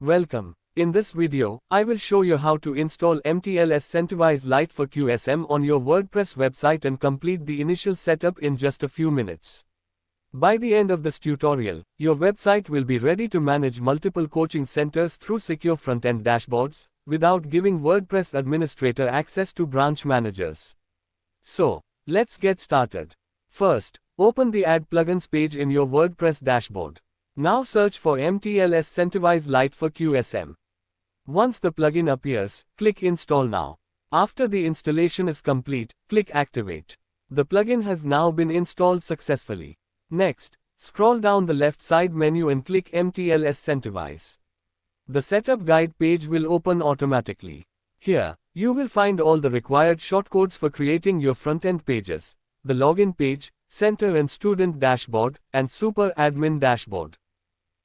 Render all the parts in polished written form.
Welcome. In this video, I will show you how to install mtls-centerwise-lite-for-qsm on your WordPress website and complete the initial setup in just a few minutes. By the end of this tutorial, your website will be ready to manage multiple coaching centers through secure front-end dashboards, without giving WordPress Administrator access to branch managers. So, let's get started. First, open the Add Plugins page in your WordPress dashboard. Now search for mtls-centerwise-lite-for-qsm. Once the plugin appears, click Install Now. After the installation is complete, click Activate. The plugin has now been installed successfully. Next, scroll down the left side menu and click mtls-centerwise. The setup guide page will open automatically. Here, you will find all the required shortcodes for creating your front-end pages, the login page, center and student dashboard, and super admin dashboard.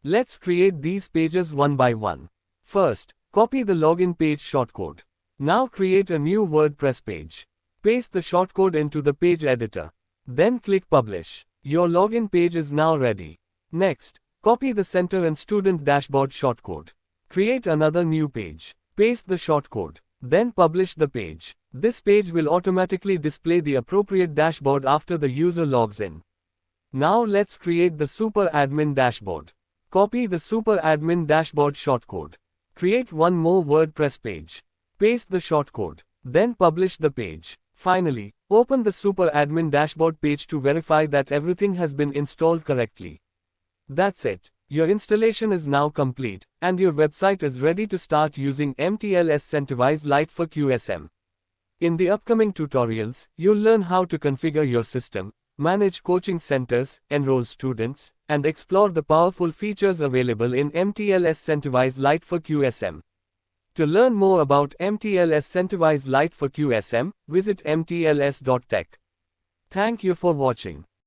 Let's create these pages one by one. First, copy the login page shortcode. Now create a new WordPress page. Paste the shortcode into the page editor. Then click Publish. Your login page is now ready. Next, copy the center and student dashboard shortcode. Create another new page. Paste the shortcode. Then publish the page. This page will automatically display the appropriate dashboard after the user logs in. Now let's create the super admin dashboard. Copy the super admin dashboard shortcode. Create one more WordPress page. Paste the shortcode. Then publish the page. Finally, open the super admin dashboard page to verify that everything has been installed correctly. That's it. Your installation is now complete, and your website is ready to start using mtls-centerwise-lite-for-qsm. In the upcoming tutorials, you'll learn how to configure your system, manage coaching centers, enroll students, and explore the powerful features available in mtls-centerwise-lite-for-qsm. To learn more about mtls-centerwise-lite-for-qsm, visit mtls.tech. Thank you for watching.